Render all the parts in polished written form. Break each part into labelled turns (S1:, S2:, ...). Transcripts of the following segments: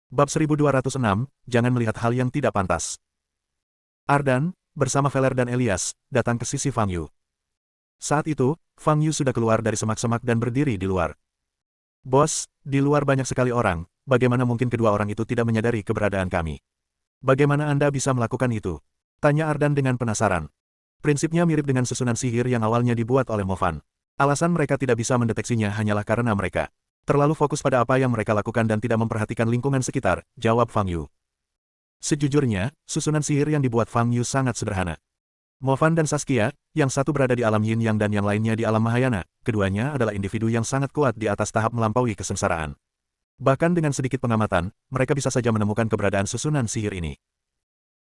S1: Bab 1206, jangan melihat hal yang tidak pantas. Ardan, bersama Veler dan Elias, datang ke sisi Fang Yu. Saat itu, Fang Yu sudah keluar dari semak-semak dan berdiri di luar. Bos, di luar banyak sekali orang, bagaimana mungkin kedua orang itu tidak menyadari keberadaan kami? Bagaimana Anda bisa melakukan itu? Tanya Ardan dengan penasaran. Prinsipnya mirip dengan susunan sihir yang awalnya dibuat oleh Movan. Alasan mereka tidak bisa mendeteksinya hanyalah karena mereka terlalu fokus pada apa yang mereka lakukan dan tidak memperhatikan lingkungan sekitar, jawab Fang Yu. Sejujurnya, susunan sihir yang dibuat Fang Yu sangat sederhana. Movan dan Saskia, yang satu berada di alam Yin Yang dan yang lainnya di alam Mahayana, keduanya adalah individu yang sangat kuat di atas tahap melampaui kesengsaraan. Bahkan dengan sedikit pengamatan, mereka bisa saja menemukan keberadaan susunan sihir ini.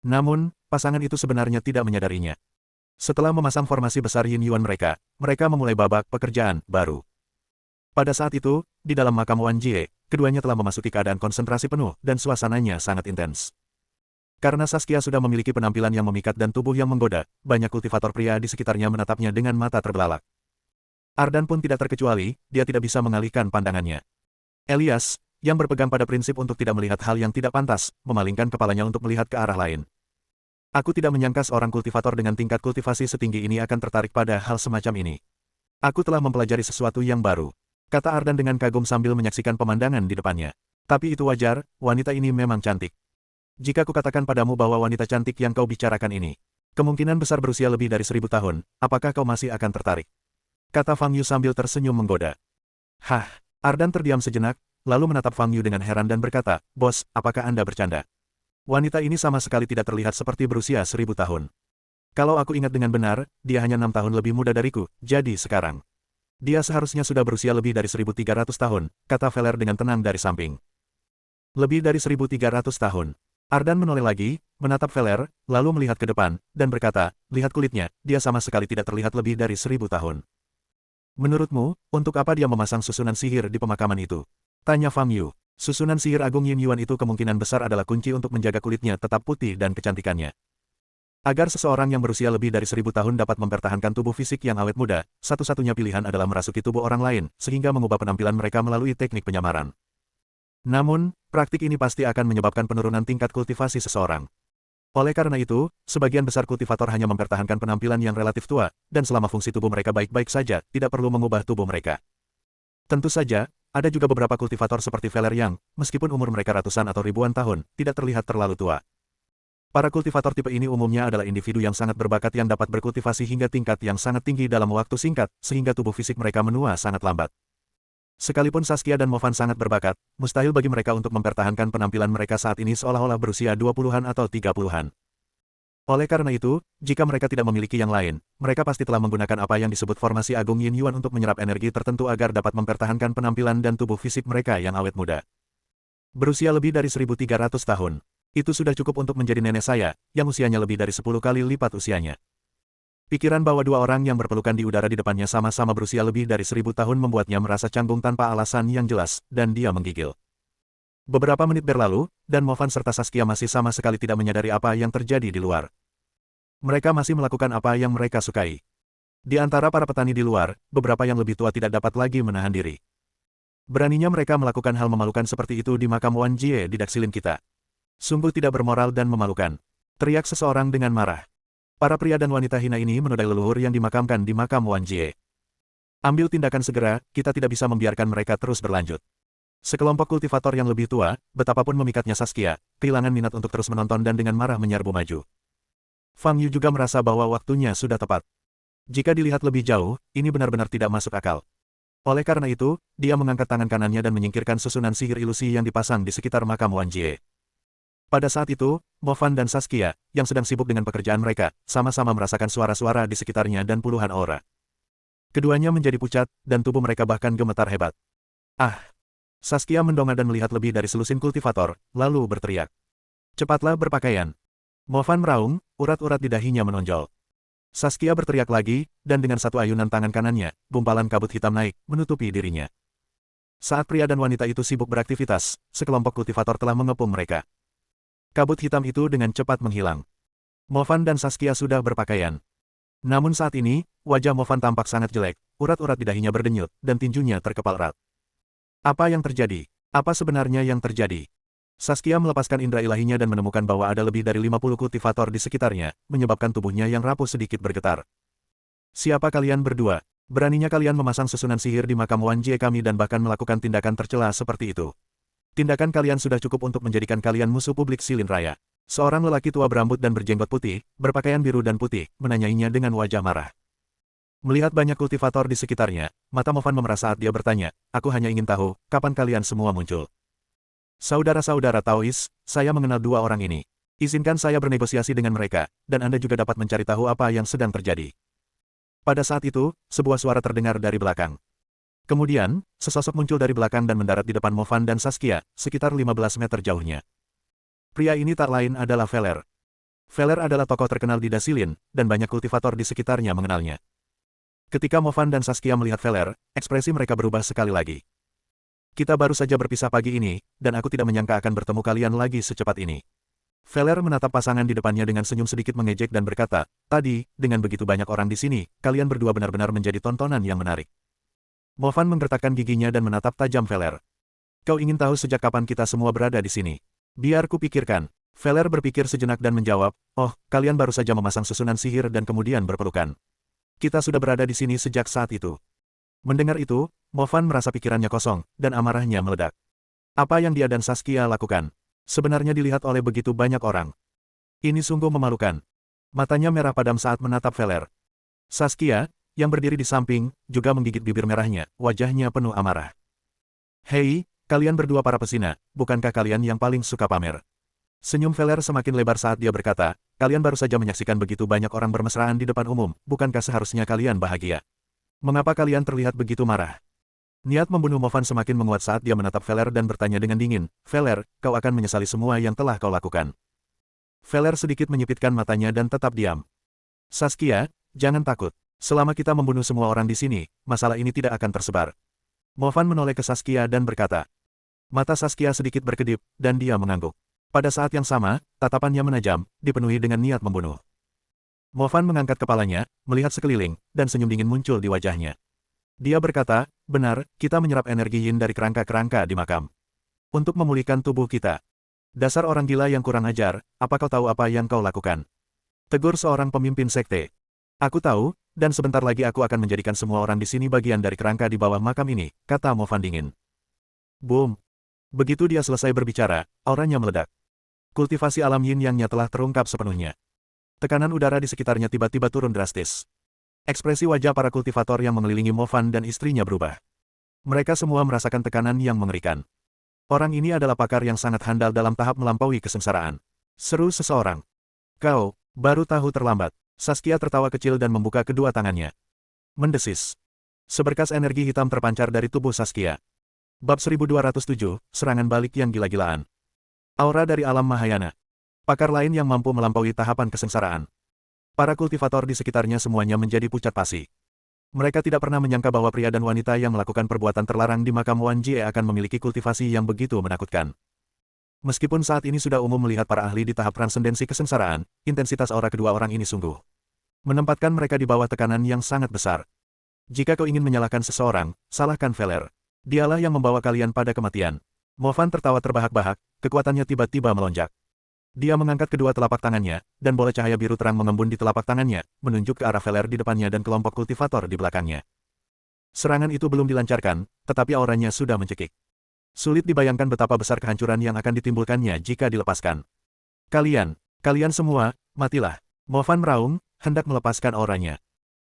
S1: Namun, pasangan itu sebenarnya tidak menyadarinya. Setelah memasang formasi besar Yin Yuan mereka memulai babak pekerjaan baru. Pada saat itu, di dalam makam Wan Jie, keduanya telah memasuki keadaan konsentrasi penuh dan suasananya sangat intens. Karena Saskia sudah memiliki penampilan yang memikat dan tubuh yang menggoda, banyak kultivator pria di sekitarnya menatapnya dengan mata terbelalak. Ardan pun tidak terkecuali, dia tidak bisa mengalihkan pandangannya. Elias, yang berpegang pada prinsip untuk tidak melihat hal yang tidak pantas, memalingkan kepalanya untuk melihat ke arah lain. Aku tidak menyangka seorang kultivator dengan tingkat kultivasi setinggi ini akan tertarik pada hal semacam ini. Aku telah mempelajari sesuatu yang baru, kata Ardan dengan kagum sambil menyaksikan pemandangan di depannya. Tapi itu wajar, wanita ini memang cantik. Jika kukatakan padamu bahwa wanita cantik yang kau bicarakan ini kemungkinan besar berusia lebih dari 1000 tahun, apakah kau masih akan tertarik? Kata Fang Yu sambil tersenyum menggoda. Hah, Ardan terdiam sejenak, lalu menatap Fang Yu dengan heran dan berkata, Bos, apakah Anda bercanda? Wanita ini sama sekali tidak terlihat seperti berusia 1000 tahun. Kalau aku ingat dengan benar, dia hanya 6 tahun lebih muda dariku, jadi sekarang dia seharusnya sudah berusia lebih dari 1300 tahun, kata Veler dengan tenang dari samping. Lebih dari 1300 tahun. Ardan menoleh lagi, menatap Veler, lalu melihat ke depan, dan berkata, lihat kulitnya, dia sama sekali tidak terlihat lebih dari 1000 tahun. Menurutmu, untuk apa dia memasang susunan sihir di pemakaman itu? Tanya Fang Yu. Susunan sihir Agung Yin Yuan itu kemungkinan besar adalah kunci untuk menjaga kulitnya tetap putih dan kecantikannya. Agar seseorang yang berusia lebih dari 1000 tahun dapat mempertahankan tubuh fisik yang awet muda, satu-satunya pilihan adalah merasuki tubuh orang lain, sehingga mengubah penampilan mereka melalui teknik penyamaran. Namun, praktik ini pasti akan menyebabkan penurunan tingkat kultivasi seseorang. Oleh karena itu, sebagian besar kultivator hanya mempertahankan penampilan yang relatif tua, dan selama fungsi tubuh mereka baik-baik saja, tidak perlu mengubah tubuh mereka. Tentu saja, ada juga beberapa kultivator seperti Veler yang, meskipun umur mereka ratusan atau ribuan tahun, tidak terlihat terlalu tua. Para kultivator tipe ini umumnya adalah individu yang sangat berbakat yang dapat berkultivasi hingga tingkat yang sangat tinggi dalam waktu singkat, sehingga tubuh fisik mereka menua sangat lambat. Sekalipun Saskia dan Movan sangat berbakat, mustahil bagi mereka untuk mempertahankan penampilan mereka saat ini seolah-olah berusia 20-an atau 30-an. Oleh karena itu, jika mereka tidak memiliki yang lain, mereka pasti telah menggunakan apa yang disebut formasi Agung Yin Yuan untuk menyerap energi tertentu agar dapat mempertahankan penampilan dan tubuh fisik mereka yang awet muda. Berusia lebih dari 1300 tahun. Itu sudah cukup untuk menjadi nenek saya, yang usianya lebih dari 10 kali lipat usianya. Pikiran bahwa dua orang yang berpelukan di udara di depannya sama-sama berusia lebih dari 1000 tahun membuatnya merasa canggung tanpa alasan yang jelas, dan dia menggigil. Beberapa menit berlalu, dan Movan serta Saskia masih sama sekali tidak menyadari apa yang terjadi di luar. Mereka masih melakukan apa yang mereka sukai. Di antara para petani di luar, beberapa yang lebih tua tidak dapat lagi menahan diri. Beraninya mereka melakukan hal memalukan seperti itu di makam Wan Jie di Daksilin kita. Sungguh tidak bermoral dan memalukan. Teriak seseorang dengan marah. Para pria dan wanita hina ini menodai leluhur yang dimakamkan di makam Wan Jie. Ambil tindakan segera, kita tidak bisa membiarkan mereka terus berlanjut. Sekelompok kultivator yang lebih tua, betapapun memikatnya Saskia, kehilangan minat untuk terus menonton dan dengan marah menyerbu maju. Fang Yu juga merasa bahwa waktunya sudah tepat. Jika dilihat lebih jauh, ini benar-benar tidak masuk akal. Oleh karena itu, dia mengangkat tangan kanannya dan menyingkirkan susunan sihir ilusi yang dipasang di sekitar makam Wan Jie. Pada saat itu, Movan dan Saskia, yang sedang sibuk dengan pekerjaan mereka, sama-sama merasakan suara-suara di sekitarnya dan puluhan aura. Keduanya menjadi pucat, dan tubuh mereka bahkan gemetar hebat. Ah! Saskia mendongak dan melihat lebih dari selusin kultivator, lalu berteriak. Cepatlah berpakaian. Movan meraung, urat-urat di dahinya menonjol. Saskia berteriak lagi, dan dengan satu ayunan tangan kanannya, gumpalan kabut hitam naik, menutupi dirinya. Saat pria dan wanita itu sibuk beraktivitas, sekelompok kultivator telah mengepung mereka. Kabut hitam itu dengan cepat menghilang. Movan dan Saskia sudah berpakaian. Namun saat ini, wajah Movan tampak sangat jelek, urat-urat di dahinya berdenyut, dan tinjunya terkepal erat. Apa yang terjadi? Apa sebenarnya yang terjadi? Saskia melepaskan indera ilahinya dan menemukan bahwa ada lebih dari 50 kultivator di sekitarnya, menyebabkan tubuhnya yang rapuh sedikit bergetar. Siapa kalian berdua? Beraninya kalian memasang susunan sihir di makam Wan Jie kami dan bahkan melakukan tindakan tercela seperti itu. Tindakan kalian sudah cukup untuk menjadikan kalian musuh publik Silin Raya. Seorang lelaki tua berambut dan berjenggot putih, berpakaian biru dan putih, menanyainya dengan wajah marah. Melihat banyak kultivator di sekitarnya, mata Movan memerah saat dia bertanya, aku hanya ingin tahu, kapan kalian semua muncul? Saudara-saudara Taois, saya mengenal dua orang ini. Izinkan saya bernegosiasi dengan mereka, dan Anda juga dapat mencari tahu apa yang sedang terjadi. Pada saat itu, sebuah suara terdengar dari belakang. Kemudian, sesosok muncul dari belakang dan mendarat di depan Movan dan Saskia, sekitar 15 meter jauhnya. Pria ini tak lain adalah Veler. Veler adalah tokoh terkenal di Dasilin, dan banyak kultivator di sekitarnya mengenalnya. Ketika Movan dan Saskia melihat Veler, ekspresi mereka berubah sekali lagi. Kita baru saja berpisah pagi ini, dan aku tidak menyangka akan bertemu kalian lagi secepat ini. Veler menatap pasangan di depannya dengan senyum sedikit mengejek dan berkata, tadi, dengan begitu banyak orang di sini, kalian berdua benar-benar menjadi tontonan yang menarik. Movan menggertakkan giginya dan menatap tajam Veler. Kau ingin tahu sejak kapan kita semua berada di sini? Biar ku pikirkan. Veler berpikir sejenak dan menjawab, oh, kalian baru saja memasang susunan sihir dan kemudian berpelukan. Kita sudah berada di sini sejak saat itu. Mendengar itu, Movan merasa pikirannya kosong, dan amarahnya meledak. Apa yang dia dan Saskia lakukan? Sebenarnya dilihat oleh begitu banyak orang. Ini sungguh memalukan. Matanya merah padam saat menatap Veler. Saskia, yang berdiri di samping, juga menggigit bibir merahnya, wajahnya penuh amarah. Hei, kalian berdua para pesina, bukankah kalian yang paling suka pamer? Senyum Veler semakin lebar saat dia berkata, kalian baru saja menyaksikan begitu banyak orang bermesraan di depan umum, bukankah seharusnya kalian bahagia? Mengapa kalian terlihat begitu marah? Niat membunuh Movan semakin menguat saat dia menatap Veler dan bertanya dengan dingin, Veler, kau akan menyesali semua yang telah kau lakukan. Veler sedikit menyipitkan matanya dan tetap diam. Saskia, jangan takut. Selama kita membunuh semua orang di sini, masalah ini tidak akan tersebar. Movan menoleh ke Saskia dan berkata. Mata Saskia sedikit berkedip, dan dia mengangguk. Pada saat yang sama, tatapannya menajam, dipenuhi dengan niat membunuh. Movan mengangkat kepalanya, melihat sekeliling, dan senyum dingin muncul di wajahnya. Dia berkata, benar, kita menyerap energi yin dari kerangka-kerangka di makam. Untuk memulihkan tubuh kita. Dasar orang gila yang kurang ajar, apa kau tahu apa yang kau lakukan? Tegur seorang pemimpin sekte. Aku tahu, dan sebentar lagi aku akan menjadikan semua orang di sini bagian dari kerangka di bawah makam ini, kata Movan dingin. Boom. Begitu dia selesai berbicara, auranya meledak. Kultivasi alam yin yangnya telah terungkap sepenuhnya. Tekanan udara di sekitarnya tiba-tiba turun drastis. Ekspresi wajah para kultivator yang mengelilingi Movan dan istrinya berubah. Mereka semua merasakan tekanan yang mengerikan. Orang ini adalah pakar yang sangat handal dalam tahap melampaui kesengsaraan. Seru seseorang. Kau, baru tahu terlambat. Saskia tertawa kecil dan membuka kedua tangannya. Mendesis. Seberkas energi hitam terpancar dari tubuh Saskia. Bab 1207, Serangan Balik yang Gila-gilaan. Aura dari alam Mahayana. Pakar lain yang mampu melampaui tahapan kesengsaraan. Para kultivator di sekitarnya semuanya menjadi pucat pasi. Mereka tidak pernah menyangka bahwa pria dan wanita yang melakukan perbuatan terlarang di makam Wan Jie akan memiliki kultivasi yang begitu menakutkan. Meskipun saat ini sudah umum melihat para ahli di tahap transendensi kesengsaraan, intensitas aura kedua orang ini sungguh menempatkan mereka di bawah tekanan yang sangat besar. Jika kau ingin menyalahkan seseorang, salahkan Veler. Dialah yang membawa kalian pada kematian. Movan tertawa terbahak-bahak, kekuatannya tiba-tiba melonjak. Dia mengangkat kedua telapak tangannya, dan bola cahaya biru terang mengembun di telapak tangannya, menunjuk ke arah Veler di depannya dan kelompok kultivator di belakangnya. Serangan itu belum dilancarkan, tetapi auranya sudah mencekik. Sulit dibayangkan betapa besar kehancuran yang akan ditimbulkannya jika dilepaskan. Kalian semua, matilah. Movan meraung, hendak melepaskan auranya.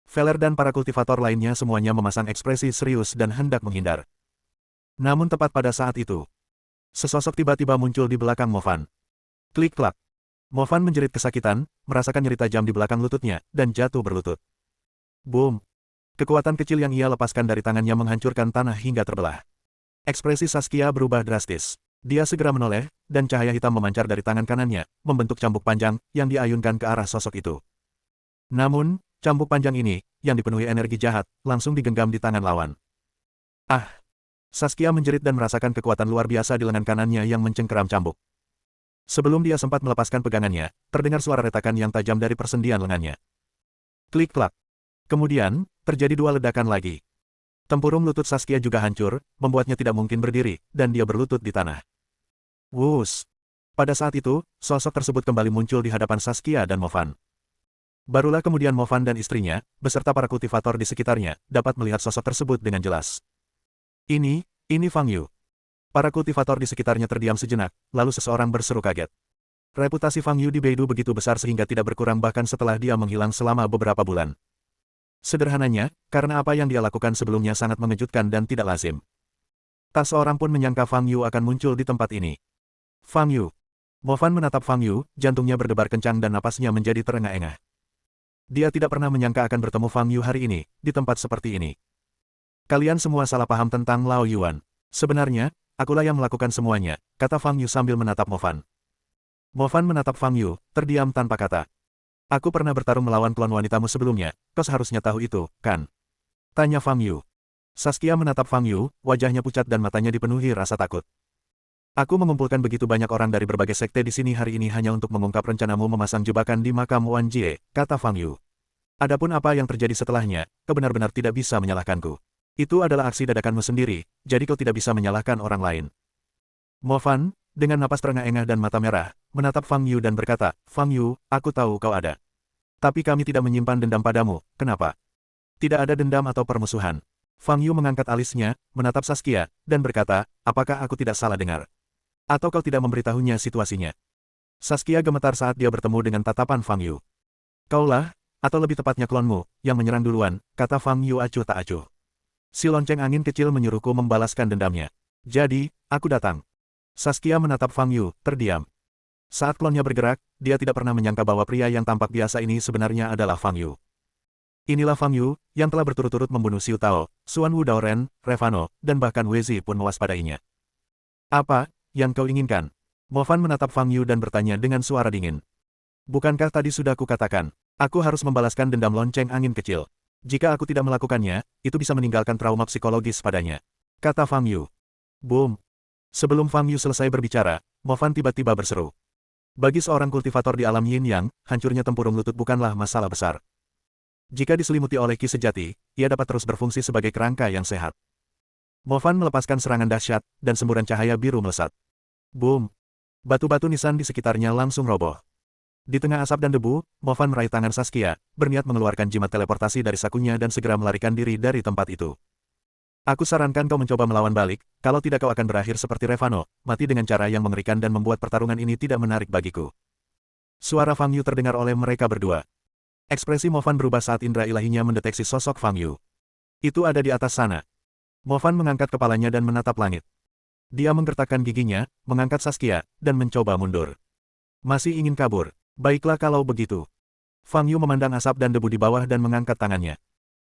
S1: Veler dan para kultivator lainnya semuanya memasang ekspresi serius dan hendak menghindar. Namun tepat pada saat itu, sesosok tiba-tiba muncul di belakang Movan. Klik-klak. Movan menjerit kesakitan, merasakan nyeri tajam di belakang lututnya, dan jatuh berlutut. Boom. Kekuatan kecil yang ia lepaskan dari tangannya menghancurkan tanah hingga terbelah. Ekspresi Saskia berubah drastis. Dia segera menoleh, dan cahaya hitam memancar dari tangan kanannya, membentuk cambuk panjang, yang diayunkan ke arah sosok itu. Namun, cambuk panjang ini, yang dipenuhi energi jahat, langsung digenggam di tangan lawan. Ah! Saskia menjerit dan merasakan kekuatan luar biasa di lengan kanannya yang mencengkeram cambuk. Sebelum dia sempat melepaskan pegangannya, terdengar suara retakan yang tajam dari persendian lengannya. Klik-klak. Kemudian, terjadi dua ledakan lagi. Tempurung lutut Saskia juga hancur, membuatnya tidak mungkin berdiri, dan dia berlutut di tanah. Wus. Pada saat itu, sosok tersebut kembali muncul di hadapan Saskia dan Movan. Barulah kemudian Movan dan istrinya, beserta para kultivator di sekitarnya, dapat melihat sosok tersebut dengan jelas. Ini Fang Yu. Para kultivator di sekitarnya terdiam sejenak, lalu seseorang berseru kaget. Reputasi Fang Yu di Beidou begitu besar sehingga tidak berkurang bahkan setelah dia menghilang selama beberapa bulan. Sederhananya, karena apa yang dia lakukan sebelumnya sangat mengejutkan dan tidak lazim. Tak seorang pun menyangka Fang Yu akan muncul di tempat ini. Fang Yu. Movan menatap Fang Yu, jantungnya berdebar kencang dan napasnya menjadi terengah-engah. Dia tidak pernah menyangka akan bertemu Fang Yu hari ini, di tempat seperti ini. Kalian semua salah paham tentang Lao Yuan. Sebenarnya, akulah yang melakukan semuanya, kata Fang Yu sambil menatap Movan. Movan menatap Fang Yu, terdiam tanpa kata. Aku pernah bertarung melawan klon wanitamu sebelumnya, kau seharusnya tahu itu, kan? Tanya Fang Yu. Saskia menatap Fang Yu, wajahnya pucat dan matanya dipenuhi rasa takut. Aku mengumpulkan begitu banyak orang dari berbagai sekte di sini hari ini hanya untuk mengungkap rencanamu memasang jebakan di makam Wan Jie, kata Fang Yu. Adapun apa yang terjadi setelahnya, kau benar-benar tidak bisa menyalahkanku. Itu adalah aksi dadakanmu sendiri, jadi kau tidak bisa menyalahkan orang lain. Movan, dengan napas terengah-engah dan mata merah, menatap Fang Yu dan berkata, Fang Yu, aku tahu kau ada. Tapi kami tidak menyimpan dendam padamu, kenapa? Tidak ada dendam atau permusuhan. Fang Yu mengangkat alisnya, menatap Saskia, dan berkata, apakah aku tidak salah dengar? Atau kau tidak memberitahunya situasinya? Saskia gemetar saat dia bertemu dengan tatapan Fang Yu. Kaulah, atau lebih tepatnya klonmu, yang menyerang duluan, kata Fang Yu acuh tak acuh. Si lonceng angin kecil menyuruhku membalaskan dendamnya. Jadi, aku datang. Saskia menatap Fang Yu, terdiam. Saat klonnya bergerak, dia tidak pernah menyangka bahwa pria yang tampak biasa ini sebenarnya adalah Fang Yu. Inilah Fang Yu, yang telah berturut-turut membunuh Xiu Tao, Xuan Wu Daoren, Revano, dan bahkan Wei pun mewaspadainya. Apa yang kau inginkan? Movan menatap Fang Yu dan bertanya dengan suara dingin. Bukankah tadi sudah kukatakan, aku harus membalaskan dendam lonceng angin kecil. Jika aku tidak melakukannya, itu bisa meninggalkan trauma psikologis padanya. Kata Fang Yu. Boom. Sebelum Fang Yu selesai berbicara, Movan tiba-tiba berseru. Bagi seorang kultivator di alam Yin Yang, hancurnya tempurung lutut bukanlah masalah besar. Jika diselimuti oleh ki sejati, ia dapat terus berfungsi sebagai kerangka yang sehat. Movan melepaskan serangan dahsyat, dan semburan cahaya biru melesat. Boom! Batu-batu nisan di sekitarnya langsung roboh. Di tengah asap dan debu, Movan meraih tangan Saskia, berniat mengeluarkan jimat teleportasi dari sakunya dan segera melarikan diri dari tempat itu. Aku sarankan kau mencoba melawan balik, kalau tidak kau akan berakhir seperti Revano, mati dengan cara yang mengerikan dan membuat pertarungan ini tidak menarik bagiku. Suara Fang Yu terdengar oleh mereka berdua. Ekspresi Movan berubah saat indera ilahinya mendeteksi sosok Fang Yu. Itu ada di atas sana. Movan mengangkat kepalanya dan menatap langit. Dia menggertakkan giginya, mengangkat Saskia, dan mencoba mundur. Masih ingin kabur? Baiklah kalau begitu. Fang Yu memandang asap dan debu di bawah dan mengangkat tangannya.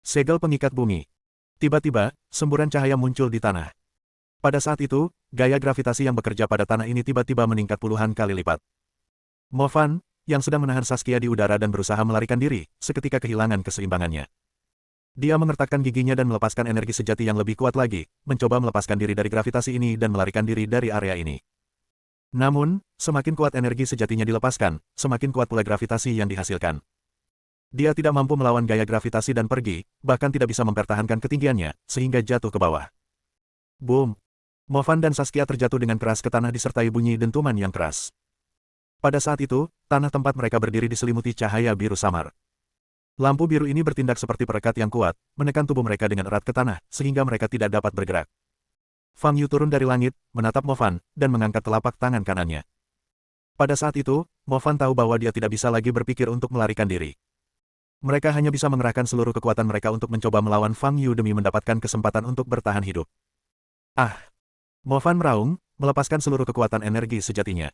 S1: Segel pengikat bumi. Tiba-tiba, semburan cahaya muncul di tanah. Pada saat itu, gaya gravitasi yang bekerja pada tanah ini tiba-tiba meningkat puluhan kali lipat. Movan, yang sedang menahan Saskia di udara dan berusaha melarikan diri, seketika kehilangan keseimbangannya. Dia mengertakkan giginya dan melepaskan energi sejati yang lebih kuat lagi, mencoba melepaskan diri dari gravitasi ini dan melarikan diri dari area ini. Namun, semakin kuat energi sejatinya dilepaskan, semakin kuat pula gravitasi yang dihasilkan. Dia tidak mampu melawan gaya gravitasi dan pergi, bahkan tidak bisa mempertahankan ketinggiannya, sehingga jatuh ke bawah. Boom! Movan dan Saskia terjatuh dengan keras ke tanah disertai bunyi dentuman yang keras. Pada saat itu, tanah tempat mereka berdiri diselimuti cahaya biru samar. Lampu biru ini bertindak seperti perekat yang kuat, menekan tubuh mereka dengan erat ke tanah, sehingga mereka tidak dapat bergerak. Fang Yu turun dari langit, menatap Movan, dan mengangkat telapak tangan kanannya. Pada saat itu, Movan tahu bahwa dia tidak bisa lagi berpikir untuk melarikan diri. Mereka hanya bisa mengerahkan seluruh kekuatan mereka untuk mencoba melawan Fang Yu demi mendapatkan kesempatan untuk bertahan hidup. Ah! Movan meraung, melepaskan seluruh kekuatan energi sejatinya.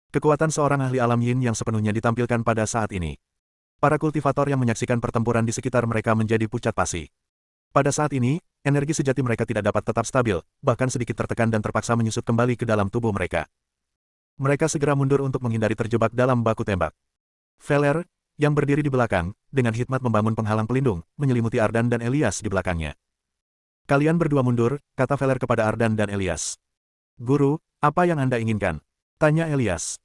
S1: Kekuatan seorang ahli alam Yin yang sepenuhnya ditampilkan pada saat ini. Para kultivator yang menyaksikan pertempuran di sekitar mereka menjadi pucat pasi. Pada saat ini, energi sejati mereka tidak dapat tetap stabil, bahkan sedikit tertekan dan terpaksa menyusut kembali ke dalam tubuh mereka. Mereka segera mundur untuk menghindari terjebak dalam baku tembak. Veler, yang berdiri di belakang, dengan hikmat membangun penghalang pelindung, menyelimuti Ardan dan Elias di belakangnya. Kalian berdua mundur, kata Veler kepada Ardan dan Elias. Guru, apa yang Anda inginkan? Tanya Elias.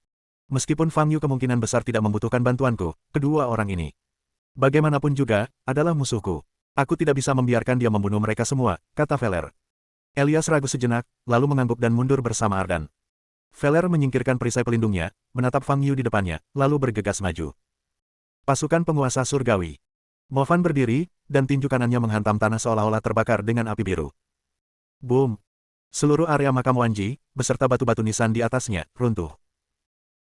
S1: Meskipun Fang Yu kemungkinan besar tidak membutuhkan bantuanku, kedua orang ini, bagaimanapun juga, adalah musuhku. Aku tidak bisa membiarkan dia membunuh mereka semua, kata Veler. Elias ragu sejenak, lalu mengangguk dan mundur bersama Ardan. Veler menyingkirkan perisai pelindungnya, menatap Fang Yu di depannya, lalu bergegas maju. Pasukan penguasa surgawi. Mo Fan berdiri, dan tinju kanannya menghantam tanah seolah-olah terbakar dengan api biru. Boom! Seluruh area makam Wanji, beserta batu-batu nisan di atasnya, runtuh.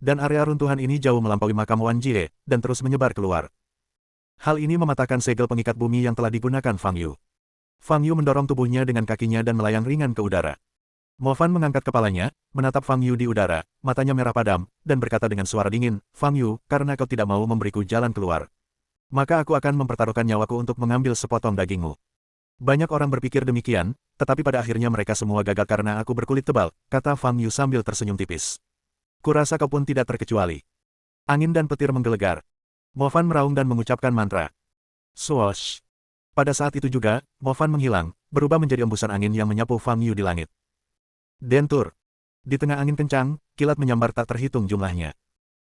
S1: Dan area runtuhan ini jauh melampaui makam Wanji dan terus menyebar keluar. Hal ini mematahkan segel pengikat bumi yang telah digunakan Fang Yu. Fang Yu mendorong tubuhnya dengan kakinya dan melayang ringan ke udara. Mo Fan mengangkat kepalanya, menatap Fang Yu di udara, matanya merah padam, dan berkata dengan suara dingin, "Fang Yu, karena kau tidak mau memberiku jalan keluar, maka aku akan mempertaruhkan nyawaku untuk mengambil sepotong dagingmu." Banyak orang berpikir demikian, tetapi pada akhirnya mereka semua gagal karena aku berkulit tebal, kata Fang Yu sambil tersenyum tipis. Kurasa kau pun tidak terkecuali. Angin dan petir menggelegar. Mo Fan meraung dan mengucapkan mantra. Swoosh! Pada saat itu juga, Mo Fan menghilang, berubah menjadi embusan angin yang menyapu Fang Yu di langit. Dentur. Di tengah angin kencang, kilat menyambar tak terhitung jumlahnya.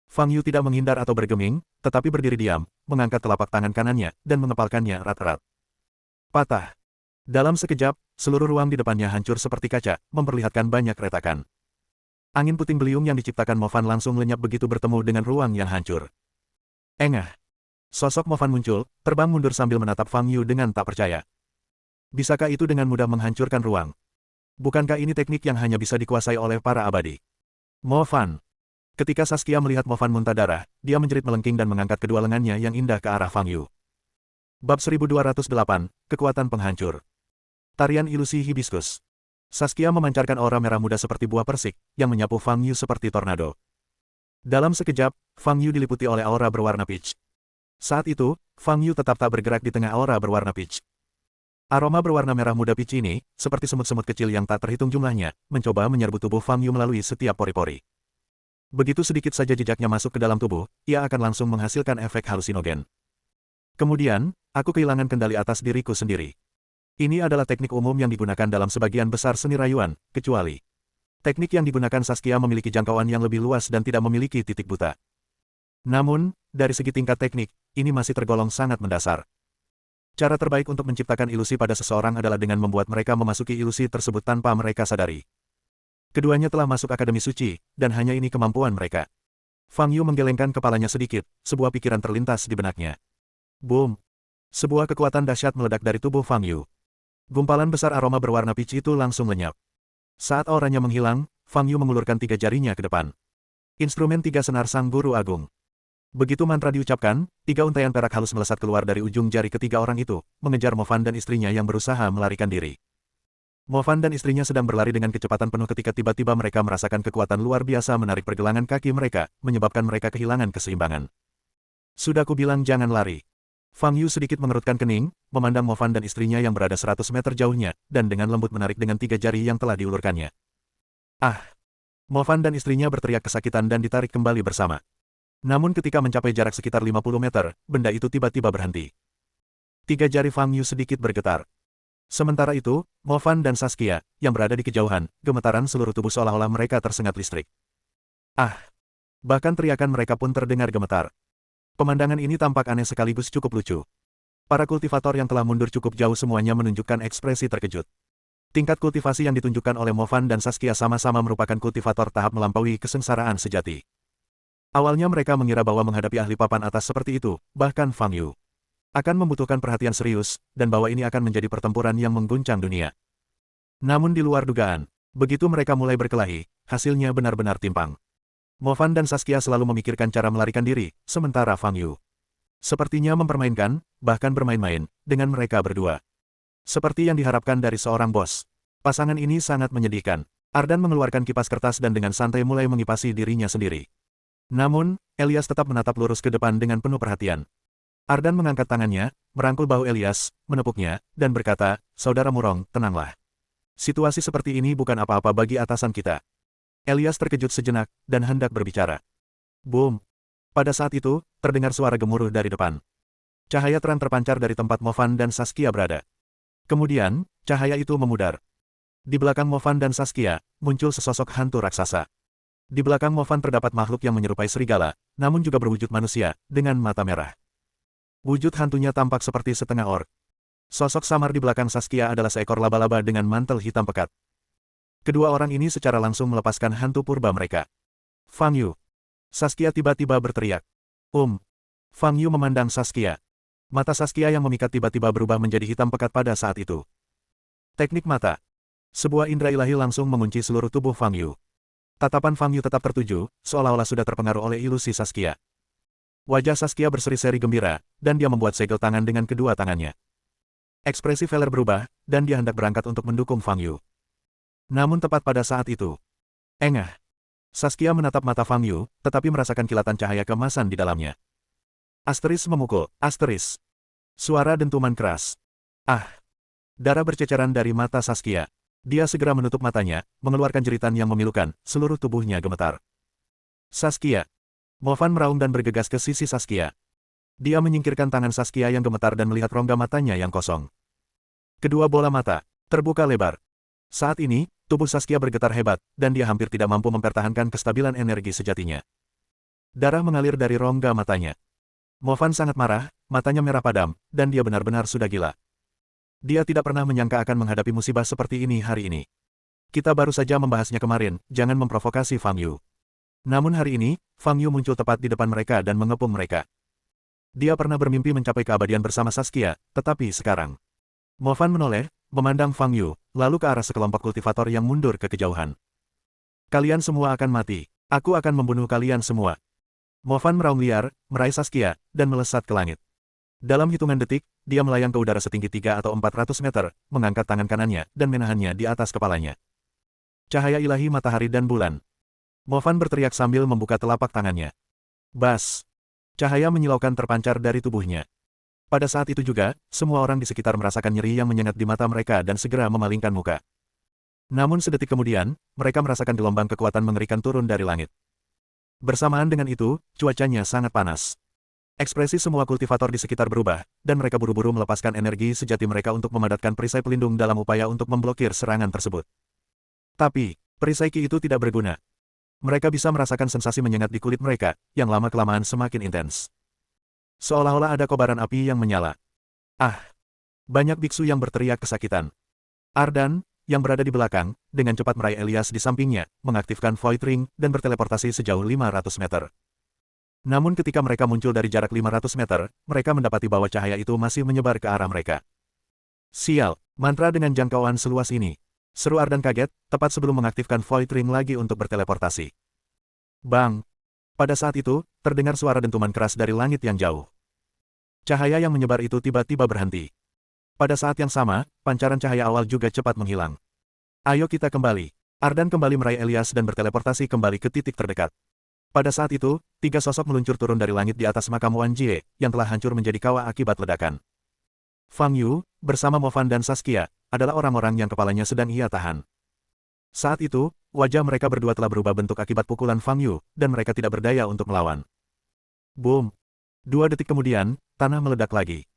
S1: Fang Yu tidak menghindar atau bergeming, tetapi berdiri diam, mengangkat telapak tangan kanannya, dan mengepalkannya erat-erat. Patah. Dalam sekejap, seluruh ruang di depannya hancur seperti kaca, memperlihatkan banyak retakan. Angin puting beliung yang diciptakan Mo Fan langsung lenyap begitu bertemu dengan ruang yang hancur. Engah. Sosok Mo Fan muncul, terbang mundur sambil menatap Fang Yu dengan tak percaya. Bisakah itu dengan mudah menghancurkan ruang? Bukankah ini teknik yang hanya bisa dikuasai oleh para abadi? Mo Fan. Ketika Saskia melihat Mo Fan muntah darah, dia menjerit melengking dan mengangkat kedua lengannya yang indah ke arah Fang Yu. Bab 1208, Kekuatan Penghancur. Tarian ilusi hibiskus. Saskia memancarkan aura merah muda seperti buah persik, yang menyapu Fang Yu seperti tornado. Dalam sekejap, Fang Yu diliputi oleh aura berwarna peach. Saat itu, Fang Yu tetap tak bergerak di tengah aura berwarna peach. Aroma berwarna merah muda peach ini, seperti semut-semut kecil yang tak terhitung jumlahnya, mencoba menyerbu tubuh Fang Yu melalui setiap pori-pori. Begitu sedikit saja jejaknya masuk ke dalam tubuh, ia akan langsung menghasilkan efek halusinogen. Kemudian, aku kehilangan kendali atas diriku sendiri. Ini adalah teknik umum yang digunakan dalam sebagian besar seni rayuan, kecuali teknik yang digunakan Saskia memiliki jangkauan yang lebih luas dan tidak memiliki titik buta. Namun, dari segi tingkat teknik, ini masih tergolong sangat mendasar. Cara terbaik untuk menciptakan ilusi pada seseorang adalah dengan membuat mereka memasuki ilusi tersebut tanpa mereka sadari. Keduanya telah masuk Akademi Suci, dan hanya ini kemampuan mereka. Fang Yu menggelengkan kepalanya sedikit, sebuah pikiran terlintas di benaknya. Boom! Sebuah kekuatan dahsyat meledak dari tubuh Fang Yu. Gumpalan besar aroma berwarna peach itu langsung lenyap. Saat auranya menghilang, Fang Yu mengulurkan 3 jarinya ke depan. Instrumen 3 senar Sang Guru Agung. Begitu mantra diucapkan, 3 untaian perak halus melesat keluar dari ujung jari ketiga orang itu, mengejar Mo Fan dan istrinya yang berusaha melarikan diri. Mo Fan dan istrinya sedang berlari dengan kecepatan penuh ketika tiba-tiba mereka merasakan kekuatan luar biasa menarik pergelangan kaki mereka, menyebabkan mereka kehilangan keseimbangan. Sudah kubilang jangan lari. Fang Yu sedikit mengerutkan kening, memandang Mo Fan dan istrinya yang berada 100 meter jauhnya, dan dengan lembut menarik dengan 3 jari yang telah diulurkannya. Ah! Mo Fan dan istrinya berteriak kesakitan dan ditarik kembali bersama. Namun ketika mencapai jarak sekitar 50 meter, benda itu tiba-tiba berhenti. 3 jari Fang Yu sedikit bergetar. Sementara itu, Mo Fan dan Saskia, yang berada di kejauhan, gemetaran seluruh tubuh seolah-olah mereka tersengat listrik. Ah! Bahkan teriakan mereka pun terdengar gemetar. Pemandangan ini tampak aneh sekaligus cukup lucu. Para kultivator yang telah mundur cukup jauh semuanya menunjukkan ekspresi terkejut. Tingkat kultivasi yang ditunjukkan oleh Mo Fan dan Saskia sama-sama merupakan kultivator tahap melampaui kesengsaraan sejati. Awalnya mereka mengira bahwa menghadapi ahli papan atas seperti itu, bahkan Fang Yu, akan membutuhkan perhatian serius, dan bahwa ini akan menjadi pertempuran yang mengguncang dunia. Namun di luar dugaan, begitu mereka mulai berkelahi, hasilnya benar-benar timpang. Mo Fan dan Saskia selalu memikirkan cara melarikan diri, sementara Fang Yu sepertinya mempermainkan, bahkan bermain-main, dengan mereka berdua. Seperti yang diharapkan dari seorang bos. Pasangan ini sangat menyedihkan. Ardan mengeluarkan kipas kertas dan dengan santai mulai mengipasi dirinya sendiri. Namun, Elias tetap menatap lurus ke depan dengan penuh perhatian. Ardan mengangkat tangannya, merangkul bahu Elias, menepuknya, dan berkata, "Saudara Murong, tenanglah. Situasi seperti ini bukan apa-apa bagi atasan kita." Elias terkejut sejenak, dan hendak berbicara. Boom! Pada saat itu, terdengar suara gemuruh dari depan. Cahaya terang terpancar dari tempat Mo Fan dan Saskia berada. Kemudian, cahaya itu memudar. Di belakang Mo Fan dan Saskia, muncul sesosok hantu raksasa. Di belakang Mo Fan terdapat makhluk yang menyerupai serigala, namun juga berwujud manusia, dengan mata merah. Wujud hantunya tampak seperti setengah orc. Sosok samar di belakang Saskia adalah seekor laba-laba dengan mantel hitam pekat. Kedua orang ini secara langsung melepaskan hantu purba mereka. Fang Yu. Saskia tiba-tiba berteriak. Fang Yu memandang Saskia. Mata Saskia yang memikat tiba-tiba berubah menjadi hitam pekat pada saat itu. Teknik mata. Sebuah indera ilahi langsung mengunci seluruh tubuh Fang Yu. Tatapan Fang Yu tetap tertuju, seolah-olah sudah terpengaruh oleh ilusi Saskia. Wajah Saskia berseri-seri gembira, dan dia membuat segel tangan dengan kedua tangannya. Ekspresi Feller berubah, dan dia hendak berangkat untuk mendukung Fang Yu. Namun tepat pada saat itu. Engah. Saskia menatap mata Fang Yu, tetapi merasakan kilatan cahaya keemasan di dalamnya. Asteris memukul, asteris. Suara dentuman keras. Ah! Darah berceceran dari mata Saskia. Dia segera menutup matanya, mengeluarkan jeritan yang memilukan, seluruh tubuhnya gemetar. Saskia. Movan meraung dan bergegas ke sisi Saskia. Dia menyingkirkan tangan Saskia yang gemetar dan melihat rongga matanya yang kosong. Kedua bola mata terbuka lebar. Saat ini, tubuh Saskia bergetar hebat, dan dia hampir tidak mampu mempertahankan kestabilan energi sejatinya. Darah mengalir dari rongga matanya. Movan sangat marah, matanya merah padam, dan dia benar-benar sudah gila. Dia tidak pernah menyangka akan menghadapi musibah seperti ini hari ini. Kita baru saja membahasnya kemarin, jangan memprovokasi Fang Yu. Namun hari ini, Fang Yu muncul tepat di depan mereka dan mengepung mereka. Dia pernah bermimpi mencapai keabadian bersama Saskia, tetapi sekarang. Movan menoleh, memandang Fang Yu, lalu ke arah sekelompok kultivator yang mundur ke kejauhan. Kalian semua akan mati. Aku akan membunuh kalian semua. Movan meraung liar, meraih Saskia, dan melesat ke langit. Dalam hitungan detik, dia melayang ke udara setinggi 3 atau 400 meter, mengangkat tangan kanannya, dan menahannya di atas kepalanya. Cahaya ilahi matahari dan bulan. Movan berteriak sambil membuka telapak tangannya. Bas! Cahaya menyilaukan terpancar dari tubuhnya. Pada saat itu juga, semua orang di sekitar merasakan nyeri yang menyengat di mata mereka dan segera memalingkan muka. Namun sedetik kemudian, mereka merasakan gelombang kekuatan mengerikan turun dari langit. Bersamaan dengan itu, cuacanya sangat panas. Ekspresi semua kultivator di sekitar berubah, dan mereka buru-buru melepaskan energi sejati mereka untuk memadatkan perisai pelindung dalam upaya untuk memblokir serangan tersebut. Tapi, perisai ki itu tidak berguna. Mereka bisa merasakan sensasi menyengat di kulit mereka, yang lama-kelamaan semakin intens. Seolah-olah ada kobaran api yang menyala. Ah! Banyak biksu yang berteriak kesakitan. Ardan, yang berada di belakang, dengan cepat meraih Elias di sampingnya, mengaktifkan Void Ring, dan berteleportasi sejauh 500 meter. Namun ketika mereka muncul dari jarak 500 meter, mereka mendapati bahwa cahaya itu masih menyebar ke arah mereka. Sial, mantra dengan jangkauan seluas ini. Seru Ardan kaget, tepat sebelum mengaktifkan Void Ring lagi untuk berteleportasi. Bang! Pada saat itu, terdengar suara dentuman keras dari langit yang jauh. Cahaya yang menyebar itu tiba-tiba berhenti. Pada saat yang sama, pancaran cahaya awal juga cepat menghilang. Ayo kita kembali. Ardan kembali meraih Elias dan berteleportasi kembali ke titik terdekat. Pada saat itu, 3 sosok meluncur turun dari langit di atas makam Wan Jie, yang telah hancur menjadi kawah akibat ledakan. Fang Yu, bersama Movan dan Saskia, adalah orang-orang yang kepalanya sedang ia tahan. Saat itu, wajah mereka berdua telah berubah bentuk akibat pukulan Fang Yu, dan mereka tidak berdaya untuk melawan. Boom! 2 detik kemudian, tanah meledak lagi.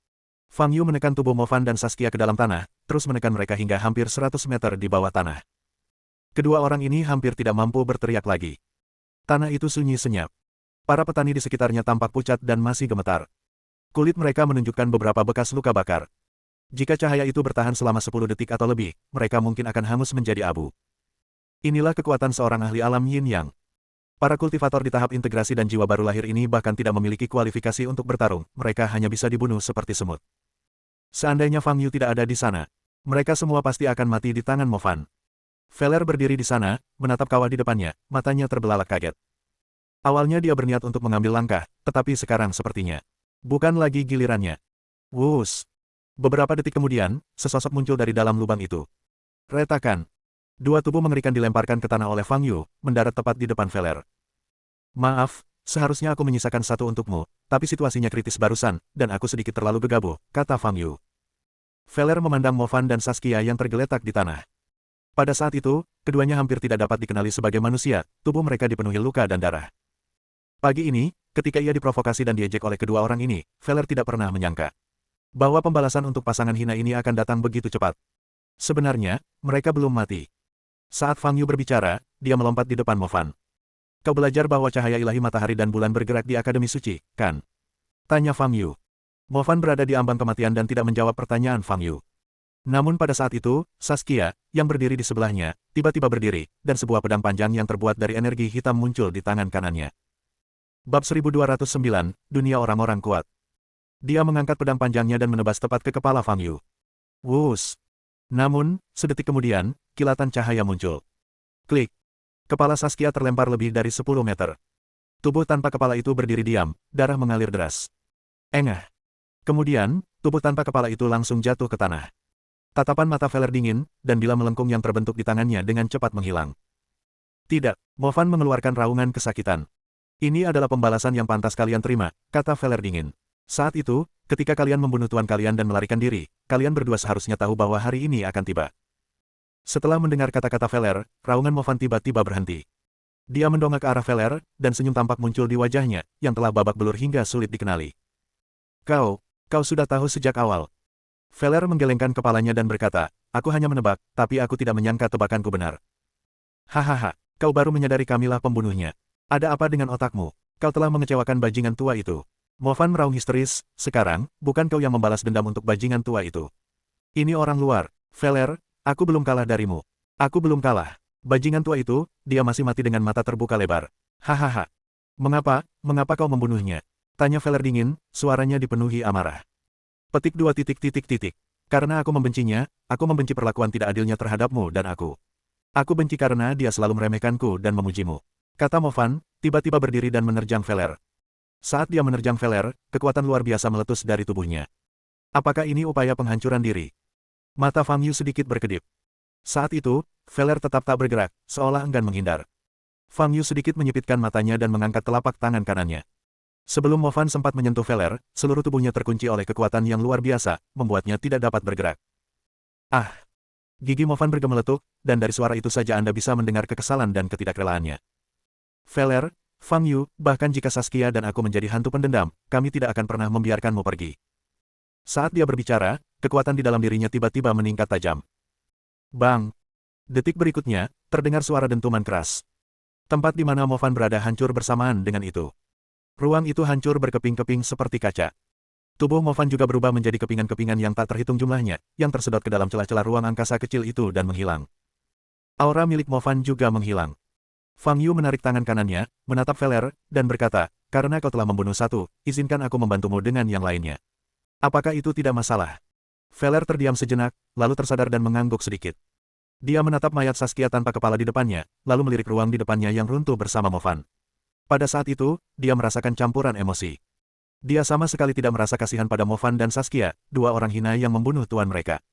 S1: Fang Yu menekan tubuh Movan dan Saskia ke dalam tanah, terus menekan mereka hingga hampir 100 meter di bawah tanah. Kedua orang ini hampir tidak mampu berteriak lagi. Tanah itu sunyi senyap. Para petani di sekitarnya tampak pucat dan masih gemetar. Kulit mereka menunjukkan beberapa bekas luka bakar. Jika cahaya itu bertahan selama 10 detik atau lebih, mereka mungkin akan hangus menjadi abu. Inilah kekuatan seorang ahli alam Yin Yang. Para kultivator di tahap integrasi dan jiwa baru lahir ini bahkan tidak memiliki kualifikasi untuk bertarung, mereka hanya bisa dibunuh seperti semut. Seandainya Fang Yu tidak ada di sana, mereka semua pasti akan mati di tangan Movan. Feller berdiri di sana, menatap kawah di depannya, matanya terbelalak kaget. Awalnya dia berniat untuk mengambil langkah, tetapi sekarang sepertinya bukan lagi gilirannya. Wuss! Beberapa detik kemudian, sesosok muncul dari dalam lubang itu. Retakan! 2 tubuh mengerikan dilemparkan ke tanah oleh Fang Yu, mendarat tepat di depan Feller. Maaf, seharusnya aku menyisakan satu untukmu, tapi situasinya kritis barusan, dan aku sedikit terlalu gegabah, kata Fang Yu. Feller memandang Movan dan Saskia yang tergeletak di tanah. Pada saat itu, keduanya hampir tidak dapat dikenali sebagai manusia, tubuh mereka dipenuhi luka dan darah. Pagi ini, ketika ia diprovokasi dan diejek oleh kedua orang ini, Feller tidak pernah menyangka bahwa pembalasan untuk pasangan hina ini akan datang begitu cepat. Sebenarnya, mereka belum mati. Saat Fang Yu berbicara, dia melompat di depan Movan. Kau belajar bahwa cahaya ilahi matahari dan bulan bergerak di Akademi Suci, kan? Tanya Fang Yu. Movan berada di ambang kematian dan tidak menjawab pertanyaan Fang Yu. Namun pada saat itu, Saskia, yang berdiri di sebelahnya, tiba-tiba berdiri, dan sebuah pedang panjang yang terbuat dari energi hitam muncul di tangan kanannya. Bab 1209, Dunia Orang-Orang Kuat. Dia mengangkat pedang panjangnya dan menebas tepat ke kepala Fang Yu. Wus! Namun, sedetik kemudian, kilatan cahaya muncul. Klik! Kepala Saskia terlempar lebih dari 10 meter. Tubuh tanpa kepala itu berdiri diam, darah mengalir deras. Engah! Kemudian, tubuh tanpa kepala itu langsung jatuh ke tanah. Tatapan mata Feller dingin, dan bila melengkung yang terbentuk di tangannya dengan cepat menghilang. Tidak, Mo Fan mengeluarkan raungan kesakitan. Ini adalah pembalasan yang pantas kalian terima, kata Feller dingin. Saat itu, ketika kalian membunuh tuan kalian dan melarikan diri, kalian berdua seharusnya tahu bahwa hari ini akan tiba. Setelah mendengar kata-kata Feller, raungan Mo Fan tiba-tiba berhenti. Dia mendongak ke arah Feller, dan senyum tampak muncul di wajahnya, yang telah babak belur hingga sulit dikenali. Kau sudah tahu sejak awal. Feller menggelengkan kepalanya dan berkata, aku hanya menebak, tapi aku tidak menyangka tebakanku benar. Hahaha, kau baru menyadari kamilah pembunuhnya. Ada apa dengan otakmu? Kau telah mengecewakan bajingan tua itu. Mo Fan meraung histeris, sekarang, bukan kau yang membalas dendam untuk bajingan tua itu. Ini orang luar. Feller, aku belum kalah darimu. Aku belum kalah. Bajingan tua itu, dia masih mati dengan mata terbuka lebar. Hahaha. Mengapa kau membunuhnya? Tanya Feller dingin, suaranya dipenuhi amarah. Petik 2 titik. Karena aku membencinya, aku membenci perlakuan tidak adilnya terhadapmu dan aku. Aku benci karena dia selalu meremehkanku dan memujimu. Kata Mo Fan, tiba-tiba berdiri dan menerjang Feller. Saat dia menerjang Feller, kekuatan luar biasa meletus dari tubuhnya. Apakah ini upaya penghancuran diri? Mata Fang Yu sedikit berkedip. Saat itu, Feller tetap tak bergerak, seolah enggan menghindar. Fang Yu sedikit menyipitkan matanya dan mengangkat telapak tangan kanannya. Sebelum Mo Fan sempat menyentuh Feller, seluruh tubuhnya terkunci oleh kekuatan yang luar biasa, membuatnya tidak dapat bergerak. Ah! Gigi Mo Fan bergemeletuk, dan dari suara itu saja Anda bisa mendengar kekesalan dan ketidakrelaannya. Feller, Fang Yu, bahkan jika Saskia dan aku menjadi hantu pendendam, kami tidak akan pernah membiarkanmu pergi. Saat dia berbicara, kekuatan di dalam dirinya tiba-tiba meningkat tajam. Bang! Detik berikutnya, terdengar suara dentuman keras. Tempat di mana Mo Fan berada hancur bersamaan dengan itu. Ruang itu hancur berkeping-keping seperti kaca. Tubuh Mo Fan juga berubah menjadi kepingan-kepingan yang tak terhitung jumlahnya, yang tersedot ke dalam celah-celah ruang angkasa kecil itu dan menghilang. Aura milik Mo Fan juga menghilang. Fang Yu menarik tangan kanannya, menatap Feller, dan berkata, karena kau telah membunuh satu, izinkan aku membantumu dengan yang lainnya. Apakah itu tidak masalah? Feller terdiam sejenak, lalu tersadar dan mengangguk sedikit. Dia menatap mayat Saskia tanpa kepala di depannya, lalu melirik ruang di depannya yang runtuh bersama Mo Fan. Pada saat itu, dia merasakan campuran emosi. Dia sama sekali tidak merasa kasihan pada Mo Fan dan Saskia, dua orang hina yang membunuh tuan mereka.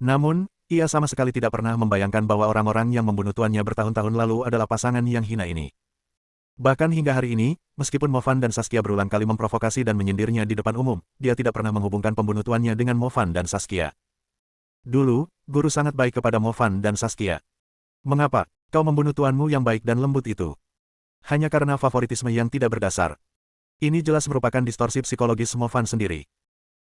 S1: Namun, ia sama sekali tidak pernah membayangkan bahwa orang-orang yang membunuh tuannya bertahun-tahun lalu adalah pasangan yang hina ini. Bahkan hingga hari ini, meskipun Mo Fan dan Saskia berulang kali memprovokasi dan menyindirnya di depan umum, dia tidak pernah menghubungkan pembunuh tuannya dengan Mo Fan dan Saskia. Dulu, guru sangat baik kepada Mo Fan dan Saskia. Mengapa kau membunuh tuanmu yang baik dan lembut itu? Hanya karena favoritisme yang tidak berdasar. Ini jelas merupakan distorsi psikologis Mo Fan sendiri.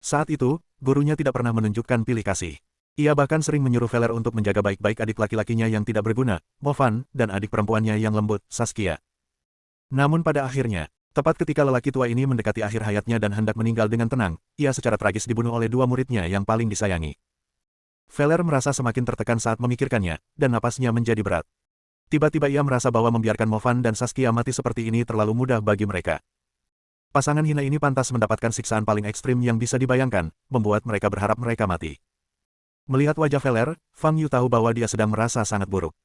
S1: Saat itu, gurunya tidak pernah menunjukkan pilih kasih. Ia bahkan sering menyuruh Feller untuk menjaga baik-baik adik laki-lakinya yang tidak berguna, Mo Fan, dan adik perempuannya yang lembut, Saskia. Namun pada akhirnya, tepat ketika lelaki tua ini mendekati akhir hayatnya dan hendak meninggal dengan tenang, ia secara tragis dibunuh oleh dua muridnya yang paling disayangi. Feller merasa semakin tertekan saat memikirkannya, dan napasnya menjadi berat. Tiba-tiba ia merasa bahwa membiarkan Mo Fan dan Saskia mati seperti ini terlalu mudah bagi mereka. Pasangan hina ini pantas mendapatkan siksaan paling ekstrim yang bisa dibayangkan, membuat mereka berharap mereka mati. Melihat wajah Feller, Fang Yu tahu bahwa dia sedang merasa sangat buruk.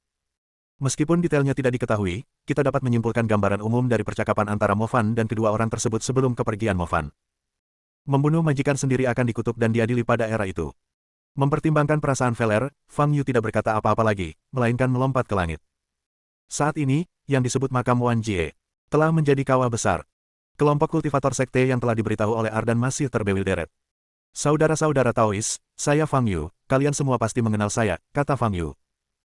S1: Meskipun detailnya tidak diketahui, kita dapat menyimpulkan gambaran umum dari percakapan antara Mo Fan dan kedua orang tersebut sebelum kepergian Mo Fan. Membunuh majikan sendiri akan dikutuk dan diadili pada era itu. Mempertimbangkan perasaan Feller, Fang Yu tidak berkata apa-apa lagi, melainkan melompat ke langit. Saat ini, yang disebut makam Wan Jie telah menjadi kawah besar. Kelompok kultivator sekte yang telah diberitahu oleh Ardan masih terbewilderet. Saudara-saudara Taois, saya Fang Yu, kalian semua pasti mengenal saya, kata Fang Yu.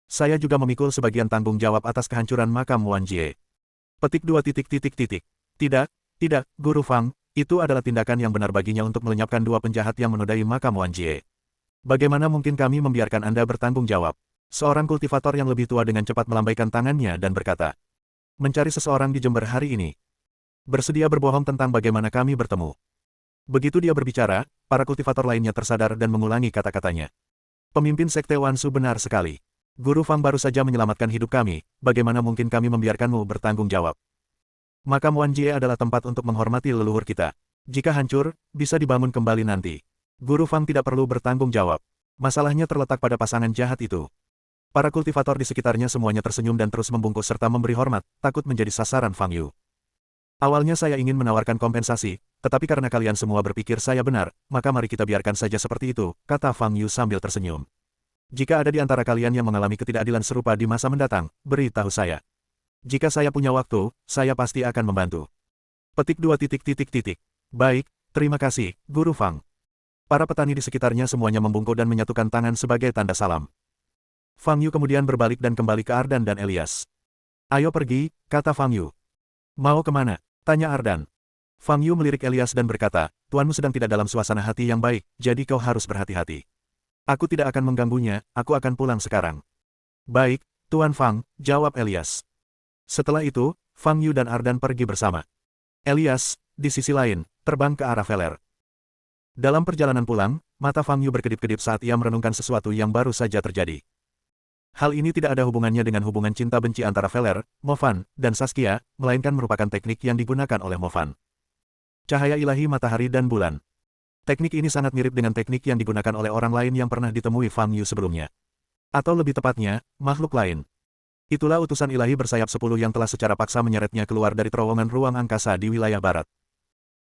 S1: Saya juga memikul sebagian tanggung jawab atas kehancuran makam Wan Jie. Petik 2 titik. Tidak, Guru Fang, itu adalah tindakan yang benar baginya untuk melenyapkan dua penjahat yang menodai makam Wan Jie. Bagaimana mungkin kami membiarkan Anda bertanggung jawab? Seorang kultivator yang lebih tua dengan cepat melambaikan tangannya dan berkata, mencari seseorang di Jember hari ini. Bersedia berbohong tentang bagaimana kami bertemu. Begitu dia berbicara, para kultivator lainnya tersadar dan mengulangi kata-katanya. Pemimpin Sekte Wansu benar sekali. Guru Fang baru saja menyelamatkan hidup kami, bagaimana mungkin kami membiarkanmu bertanggung jawab? Makam Wan Jie adalah tempat untuk menghormati leluhur kita. Jika hancur, bisa dibangun kembali nanti. Guru Fang tidak perlu bertanggung jawab. Masalahnya terletak pada pasangan jahat itu. Para kultivator di sekitarnya semuanya tersenyum dan terus membungkuk serta memberi hormat, takut menjadi sasaran Fang Yu. Awalnya saya ingin menawarkan kompensasi, tetapi karena kalian semua berpikir saya benar, maka mari kita biarkan saja seperti itu, kata Fang Yu sambil tersenyum. Jika ada di antara kalian yang mengalami ketidakadilan serupa di masa mendatang, beritahu saya. Jika saya punya waktu, saya pasti akan membantu. Petik 2. Baik, terima kasih, Guru Fang. Para petani di sekitarnya semuanya membungkuk dan menyatukan tangan sebagai tanda salam. Fang Yu kemudian berbalik dan kembali ke Ardan dan Elias. Ayo pergi, kata Fang Yu. Mau kemana? Tanya Ardan. Fang Yu melirik Elias dan berkata, tuanmu sedang tidak dalam suasana hati yang baik, jadi kau harus berhati-hati. Aku tidak akan mengganggunya, aku akan pulang sekarang. Baik, Tuan Fang, jawab Elias. Setelah itu, Fang Yu dan Ardan pergi bersama. Elias, di sisi lain, terbang ke arah Feller. Dalam perjalanan pulang, mata Fang Yu berkedip-kedip saat ia merenungkan sesuatu yang baru saja terjadi. Hal ini tidak ada hubungannya dengan hubungan cinta-benci antara Feller, Mo Fan, dan Saskia, melainkan merupakan teknik yang digunakan oleh Mo Fan. Cahaya ilahi matahari dan bulan. Teknik ini sangat mirip dengan teknik yang digunakan oleh orang lain yang pernah ditemui Fang Yu sebelumnya. Atau lebih tepatnya, makhluk lain. Itulah utusan ilahi bersayap 10 yang telah secara paksa menyeretnya keluar dari terowongan ruang angkasa di wilayah barat.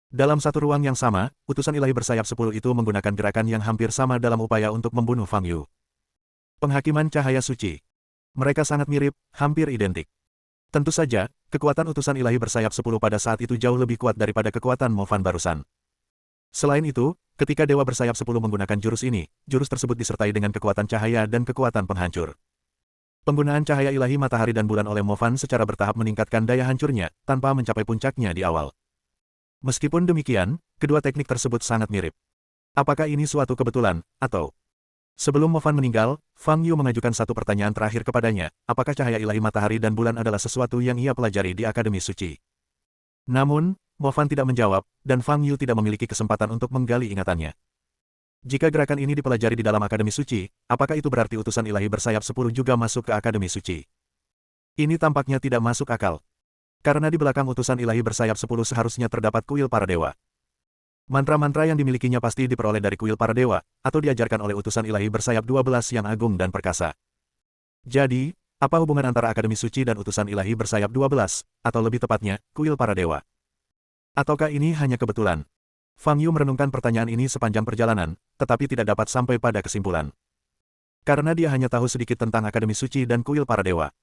S1: Dalam satu ruang yang sama, utusan ilahi bersayap 10 itu menggunakan gerakan yang hampir sama dalam upaya untuk membunuh Fang Yu. Penghakiman cahaya suci. Mereka sangat mirip, hampir identik. Tentu saja, kekuatan utusan ilahi bersayap 10 pada saat itu jauh lebih kuat daripada kekuatan Mo Fan barusan. Selain itu, ketika Dewa bersayap 10 menggunakan jurus ini, jurus tersebut disertai dengan kekuatan cahaya dan kekuatan penghancur. Penggunaan cahaya ilahi matahari dan bulan oleh Mo Fan secara bertahap meningkatkan daya hancurnya, tanpa mencapai puncaknya di awal. Meskipun demikian, kedua teknik tersebut sangat mirip. Apakah ini suatu kebetulan, atau... Sebelum Mo Fan meninggal, Fang Yu mengajukan satu pertanyaan terakhir kepadanya, apakah cahaya ilahi matahari dan bulan adalah sesuatu yang ia pelajari di Akademi Suci. Namun, Mo Fan tidak menjawab, dan Fang Yu tidak memiliki kesempatan untuk menggali ingatannya. Jika gerakan ini dipelajari di dalam Akademi Suci, apakah itu berarti utusan ilahi bersayap 10 juga masuk ke Akademi Suci? Ini tampaknya tidak masuk akal. Karena di belakang utusan ilahi bersayap 10 seharusnya terdapat kuil para dewa. Mantra-mantra yang dimilikinya pasti diperoleh dari kuil para dewa, atau diajarkan oleh utusan ilahi bersayap 12 yang agung dan perkasa. Jadi, apa hubungan antara Akademi Suci dan utusan ilahi bersayap 12, atau lebih tepatnya, kuil para dewa? Ataukah ini hanya kebetulan? Fang Yu merenungkan pertanyaan ini sepanjang perjalanan, tetapi tidak dapat sampai pada kesimpulan. Karena dia hanya tahu sedikit tentang Akademi Suci dan kuil para dewa.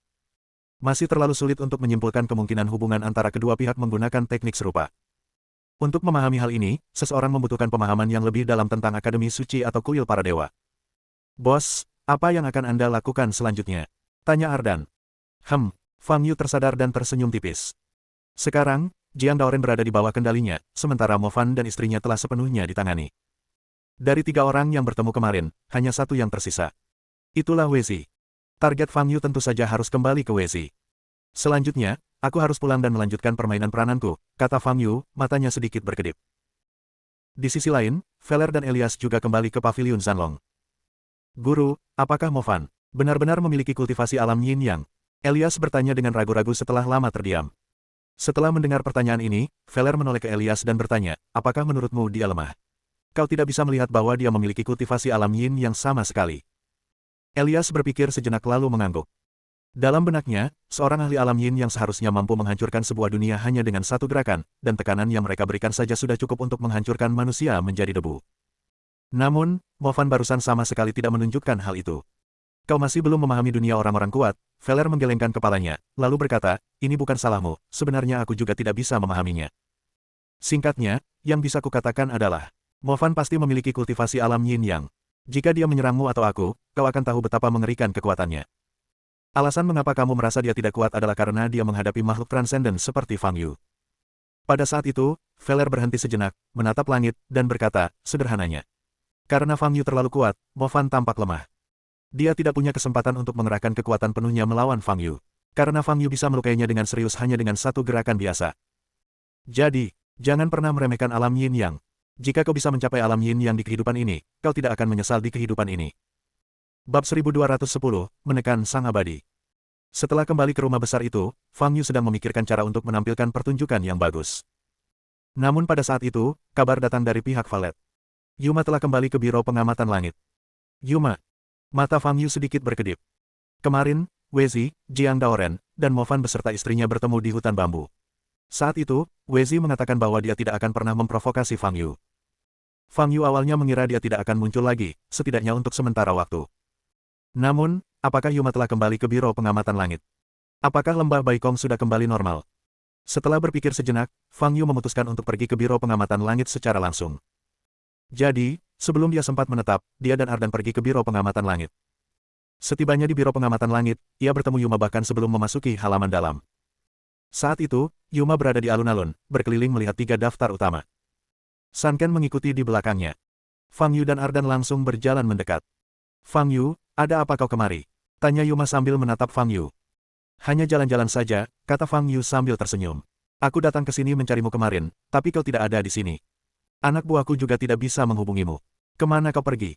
S1: Masih terlalu sulit untuk menyimpulkan kemungkinan hubungan antara kedua pihak menggunakan teknik serupa. Untuk memahami hal ini, seseorang membutuhkan pemahaman yang lebih dalam tentang Akademi Suci atau kuil para dewa. Bos, apa yang akan Anda lakukan selanjutnya? Tanya Ardan. Fang Yu tersadar dan tersenyum tipis. Sekarang, Jiang Daoren berada di bawah kendalinya, sementara Mo Fan dan istrinya telah sepenuhnya ditangani. Dari 3 orang yang bertemu kemarin, hanya satu yang tersisa. Itulah Wei. Target Fang Yu tentu saja harus kembali ke Wei. Selanjutnya, aku harus pulang dan melanjutkan permainan perananku, kata Fang Yu, matanya sedikit berkedip. Di sisi lain, Feller dan Elias juga kembali ke paviliun Zanlong. Guru, apakah Mo Fan benar-benar memiliki kultivasi alam Yin Yang? Elias bertanya dengan ragu-ragu setelah lama terdiam. Setelah mendengar pertanyaan ini, Feller menoleh ke Elias dan bertanya, apakah menurutmu dia lemah? Kau tidak bisa melihat bahwa dia memiliki kultivasi alam Yin yang sama sekali. Elias berpikir sejenak lalu mengangguk. Dalam benaknya, seorang ahli alam Yin yang seharusnya mampu menghancurkan sebuah dunia hanya dengan satu gerakan, dan tekanan yang mereka berikan saja sudah cukup untuk menghancurkan manusia menjadi debu. Namun, Mo Fan barusan sama sekali tidak menunjukkan hal itu. Kau masih belum memahami dunia orang-orang kuat, Feller menggelengkan kepalanya, lalu berkata, ini bukan salahmu, sebenarnya aku juga tidak bisa memahaminya. Singkatnya, yang bisa kukatakan adalah, Mo Fan pasti memiliki kultivasi alam Yin Yang. Jika dia menyerangmu atau aku, kau akan tahu betapa mengerikan kekuatannya. Alasan mengapa kamu merasa dia tidak kuat adalah karena dia menghadapi makhluk transenden seperti Fang Yu. Pada saat itu, Feller berhenti sejenak, menatap langit, dan berkata, sederhananya. Karena Fang Yu terlalu kuat, Mo Fan tampak lemah. Dia tidak punya kesempatan untuk mengerahkan kekuatan penuhnya melawan Fang Yu. Karena Fang Yu bisa melukainya dengan serius hanya dengan satu gerakan biasa. Jadi, jangan pernah meremehkan alam Yin Yang. Jika kau bisa mencapai alam Yin Yang di kehidupan ini, kau tidak akan menyesal di kehidupan ini. Bab 1210, Menekan Sang Abadi. Setelah kembali ke rumah besar itu, Fang Yu sedang memikirkan cara untuk menampilkan pertunjukan yang bagus. Namun pada saat itu, kabar datang dari pihak Valet. Yuma telah kembali ke Biro Pengamatan Langit. Yuma. Mata Fang Yu sedikit berkedip. Kemarin, Wezi, Jiang Daoren, dan Mo Fan beserta istrinya bertemu di hutan bambu. Saat itu, Wezi mengatakan bahwa dia tidak akan pernah memprovokasi Fang Yu. Fang Yu awalnya mengira dia tidak akan muncul lagi, setidaknya untuk sementara waktu. Namun, apakah Yuma telah kembali ke Biro Pengamatan Langit? Apakah lembah Baikong sudah kembali normal? Setelah berpikir sejenak, Fang Yu memutuskan untuk pergi ke Biro Pengamatan Langit secara langsung. Jadi, sebelum dia sempat menetap, dia dan Ardan pergi ke Biro Pengamatan Langit. Setibanya di Biro Pengamatan Langit, ia bertemu Yuma bahkan sebelum memasuki halaman dalam. Saat itu, Yuma berada di alun-alun, berkeliling melihat 3 daftar utama. Sun Ken mengikuti di belakangnya. Fang Yu dan Ardan langsung berjalan mendekat. Fang Yu, ada apa kau kemari? Tanya Yuma sambil menatap Fang Yu. Hanya jalan-jalan saja, kata Fang Yu sambil tersenyum. Aku datang ke sini mencarimu kemarin, tapi kau tidak ada di sini. Anak buahku juga tidak bisa menghubungimu. Kemana kau pergi?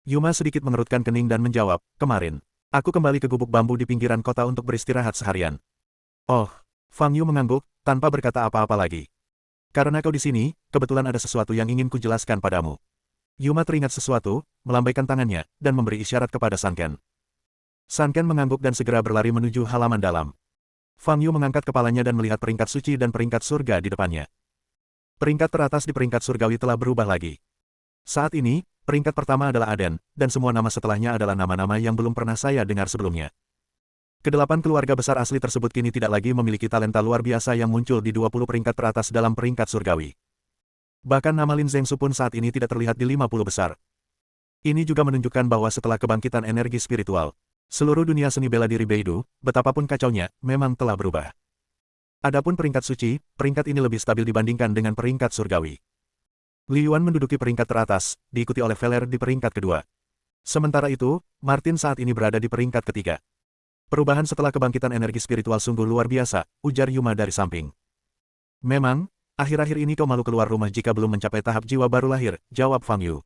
S1: Yuma sedikit mengerutkan kening dan menjawab, kemarin. Aku kembali ke gubuk bambu di pinggiran kota untuk beristirahat seharian. Oh, Fang Yu mengangguk, tanpa berkata apa-apa lagi. Karena kau di sini, kebetulan ada sesuatu yang ingin kujelaskan padamu. Yuma teringat sesuatu, melambaikan tangannya, dan memberi isyarat kepada Sun Ken. Sun Ken mengangguk dan segera berlari menuju halaman dalam. Fang Yu mengangkat kepalanya dan melihat peringkat suci dan peringkat surga di depannya. Peringkat teratas di peringkat surgawi telah berubah lagi. Saat ini, peringkat pertama adalah Aden, dan semua nama setelahnya adalah nama-nama yang belum pernah saya dengar sebelumnya. Kedelapan keluarga besar asli tersebut kini tidak lagi memiliki talenta luar biasa yang muncul di 20 peringkat teratas dalam peringkat surgawi. Bahkan nama Lin Zhengsu pun saat ini tidak terlihat di 50 besar. Ini juga menunjukkan bahwa setelah kebangkitan energi spiritual, seluruh dunia seni bela diri Beidou, betapapun kacaunya, memang telah berubah. Adapun peringkat suci, peringkat ini lebih stabil dibandingkan dengan peringkat surgawi. Li Yuan menduduki peringkat teratas, diikuti oleh Veler di peringkat kedua. Sementara itu, Martin saat ini berada di peringkat ketiga. Perubahan setelah kebangkitan energi spiritual sungguh luar biasa, ujar Yuma dari samping. Memang, akhir-akhir ini kau malu keluar rumah jika belum mencapai tahap jiwa baru lahir, jawab Fang Yu.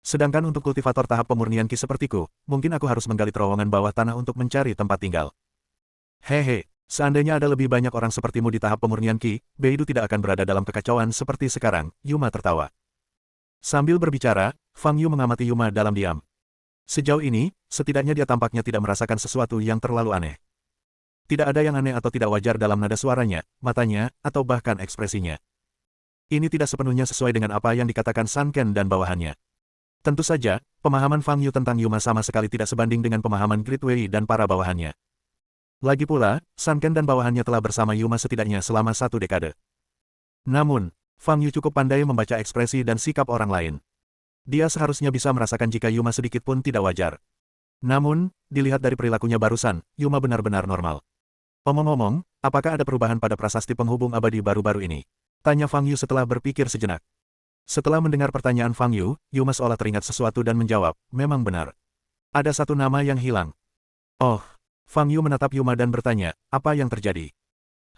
S1: Sedangkan untuk kultivator tahap pemurnian Qi sepertiku, mungkin aku harus menggali terowongan bawah tanah untuk mencari tempat tinggal. Hehe, seandainya ada lebih banyak orang sepertimu di tahap pemurnian Qi, Beidou tidak akan berada dalam kekacauan seperti sekarang, Yuma tertawa. Sambil berbicara, Fang Yu mengamati Yuma dalam diam. Sejauh ini, setidaknya dia tampaknya tidak merasakan sesuatu yang terlalu aneh. Tidak ada yang aneh atau tidak wajar dalam nada suaranya, matanya, atau bahkan ekspresinya. Ini tidak sepenuhnya sesuai dengan apa yang dikatakan Sun Ken dan bawahannya. Tentu saja, pemahaman Fang Yu tentang Yuma sama sekali tidak sebanding dengan pemahaman Grid Wei dan para bawahannya. Lagi pula, Sun Ken dan bawahannya telah bersama Yuma setidaknya selama 1 dekade. Namun, Fang Yu cukup pandai membaca ekspresi dan sikap orang lain. Dia seharusnya bisa merasakan jika Yuma sedikit pun tidak wajar. Namun, dilihat dari perilakunya barusan, Yuma benar-benar normal. Omong-omong, apakah ada perubahan pada prasasti penghubung abadi baru-baru ini? Tanya Fang Yu setelah berpikir sejenak. Setelah mendengar pertanyaan Fang Yu, Yuma seolah teringat sesuatu dan menjawab, memang benar. Ada satu nama yang hilang. Oh, Fang Yu menatap Yuma dan bertanya, apa yang terjadi?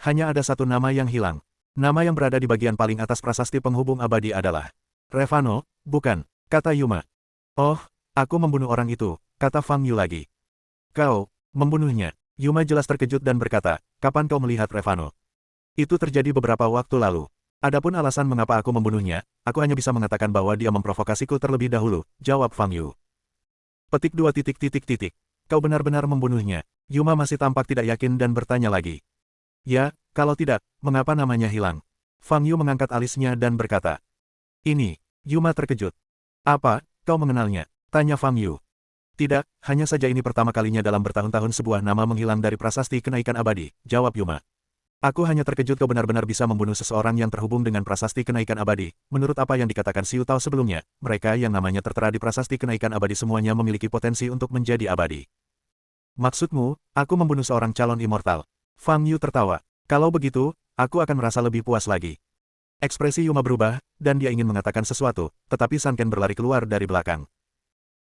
S1: Hanya ada satu nama yang hilang. Nama yang berada di bagian paling atas prasasti penghubung abadi adalah Revano, bukan, kata Yuma. Oh, aku membunuh orang itu, kata Fang Yu lagi. Kau, membunuhnya. Yuma jelas terkejut dan berkata, kapan kau melihat Revano? Itu terjadi beberapa waktu lalu. Adapun alasan mengapa aku membunuhnya, aku hanya bisa mengatakan bahwa dia memprovokasiku terlebih dahulu, jawab Fang Yu. Petik 2 titik titik titik. Kau benar-benar membunuhnya. Yuma masih tampak tidak yakin dan bertanya lagi. Ya, kalau tidak, mengapa namanya hilang? Fang Yu mengangkat alisnya dan berkata. Ini, Yuma terkejut. Apa, kau mengenalnya? Tanya Fang Yu. Tidak, hanya saja ini pertama kalinya dalam bertahun-tahun sebuah nama menghilang dari prasasti kenaikan abadi, jawab Yuma. Aku hanya terkejut kau benar-benar bisa membunuh seseorang yang terhubung dengan prasasti kenaikan abadi. Menurut apa yang dikatakan Xiu Tao sebelumnya, mereka yang namanya tertera di prasasti kenaikan abadi semuanya memiliki potensi untuk menjadi abadi. Maksudmu, aku membunuh seorang calon immortal? Fang Yu tertawa. Kalau begitu, aku akan merasa lebih puas lagi. Ekspresi Yuma berubah, dan dia ingin mengatakan sesuatu, tetapi Sun Ken berlari keluar dari belakang.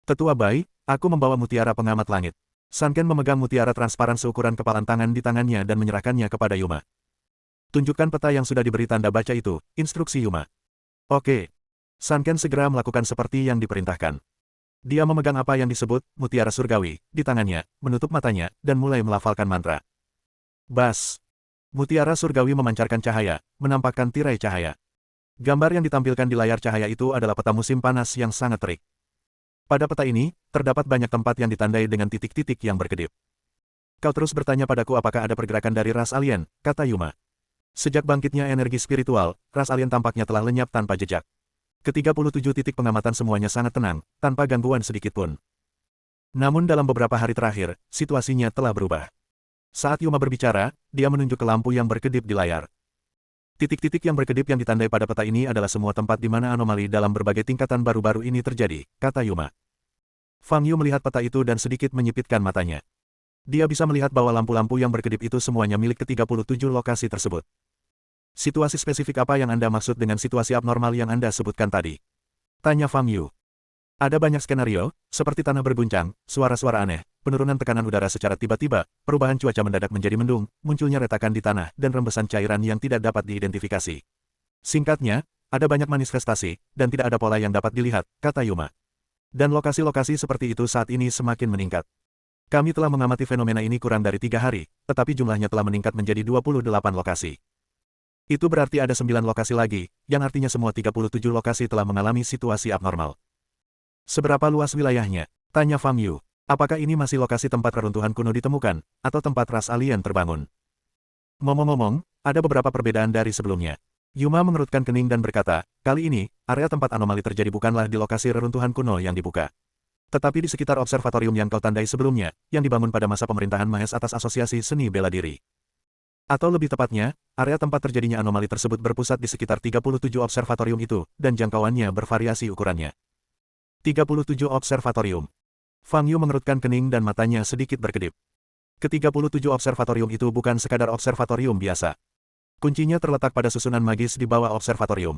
S1: Tetua Bai, aku membawa mutiara pengamat langit. Sun Ken memegang mutiara transparan seukuran kepalan tangan di tangannya dan menyerahkannya kepada Yuma. Tunjukkan peta yang sudah diberi tanda baca itu, instruksi Yuma. Oke. Sun Ken segera melakukan seperti yang diperintahkan. Dia memegang apa yang disebut mutiara surgawi di tangannya, menutup matanya, dan mulai melafalkan mantra. Bas! Mutiara surgawi memancarkan cahaya, menampakkan tirai cahaya. Gambar yang ditampilkan di layar cahaya itu adalah peta musim panas yang sangat terik. Pada peta ini, terdapat banyak tempat yang ditandai dengan titik-titik yang berkedip. Kau terus bertanya padaku apakah ada pergerakan dari ras alien, kata Yuma. Sejak bangkitnya energi spiritual, ras alien tampaknya telah lenyap tanpa jejak. Ke-37 titik pengamatan semuanya sangat tenang, tanpa gangguan sedikitpun. Namun dalam beberapa hari terakhir, situasinya telah berubah. Saat Yuma berbicara, dia menunjuk ke lampu yang berkedip di layar. Titik-titik yang berkedip yang ditandai pada peta ini adalah semua tempat di mana anomali dalam berbagai tingkatan baru-baru ini terjadi, kata Yuma. Fang Yu melihat peta itu dan sedikit menyipitkan matanya. Dia bisa melihat bahwa lampu-lampu yang berkedip itu semuanya milik ke-37 lokasi tersebut. Situasi spesifik apa yang Anda maksud dengan situasi abnormal yang Anda sebutkan tadi? Tanya Fang Yu. Ada banyak skenario, seperti tanah berguncang, suara-suara aneh, penurunan tekanan udara secara tiba-tiba, perubahan cuaca mendadak menjadi mendung, munculnya retakan di tanah, dan rembesan cairan yang tidak dapat diidentifikasi. Singkatnya, ada banyak manifestasi, dan tidak ada pola yang dapat dilihat, kata Yuma. Dan lokasi-lokasi seperti itu saat ini semakin meningkat. Kami telah mengamati fenomena ini kurang dari 3 hari, tetapi jumlahnya telah meningkat menjadi 28 lokasi. Itu berarti ada 9 lokasi lagi, yang artinya semua 37 lokasi telah mengalami situasi abnormal. Seberapa luas wilayahnya? Tanya Fang Yu. Apakah ini masih lokasi tempat reruntuhan kuno ditemukan, atau tempat ras alien terbangun? Ngomong-ngomong, ada beberapa perbedaan dari sebelumnya. Yuma mengerutkan kening dan berkata, kali ini, area tempat anomali terjadi bukanlah di lokasi reruntuhan kuno yang dibuka. Tetapi di sekitar observatorium yang kau tandai sebelumnya, yang dibangun pada masa pemerintahan Mahes atas Asosiasi Seni Bela Diri. Atau lebih tepatnya, area tempat terjadinya anomali tersebut berpusat di sekitar 37 observatorium itu, dan jangkauannya bervariasi ukurannya. 37 observatorium. Fang Yu mengerutkan kening dan matanya sedikit berkedip. Ke-37 observatorium itu bukan sekadar observatorium biasa. Kuncinya terletak pada susunan magis di bawah observatorium.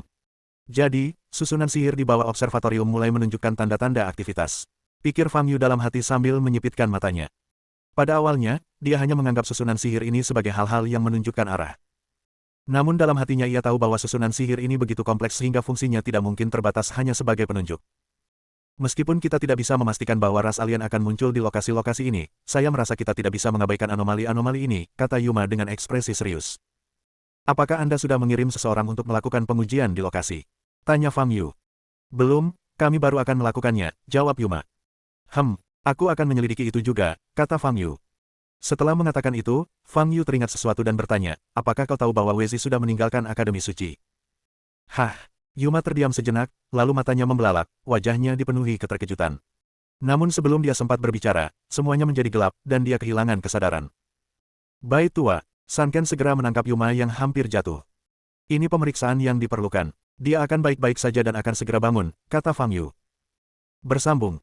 S1: Jadi, susunan sihir di bawah observatorium mulai menunjukkan tanda-tanda aktivitas. Pikir Fang Yu dalam hati sambil menyipitkan matanya. Pada awalnya, dia hanya menganggap susunan sihir ini sebagai hal-hal yang menunjukkan arah. Namun dalam hatinya ia tahu bahwa susunan sihir ini begitu kompleks sehingga fungsinya tidak mungkin terbatas hanya sebagai penunjuk. Meskipun kita tidak bisa memastikan bahwa ras alien akan muncul di lokasi-lokasi ini, saya merasa kita tidak bisa mengabaikan anomali-anomali ini, kata Yuma dengan ekspresi serius. Apakah Anda sudah mengirim seseorang untuk melakukan pengujian di lokasi? Tanya Fang Yu. Belum, kami baru akan melakukannya, jawab Yuma. Aku akan menyelidiki itu juga, kata Fang Yu. Setelah mengatakan itu, Fang Yu teringat sesuatu dan bertanya, apakah kau tahu bahwa Wei Zi sudah meninggalkan Akademi Suci? Hah? Yuma terdiam sejenak, lalu matanya membelalak, wajahnya dipenuhi keterkejutan. Namun sebelum dia sempat berbicara, semuanya menjadi gelap, dan dia kehilangan kesadaran. Bai tua, Sanken segera menangkap Yuma yang hampir jatuh. Ini pemeriksaan yang diperlukan. Dia akan baik-baik saja dan akan segera bangun, kata Fang Yu. Bersambung.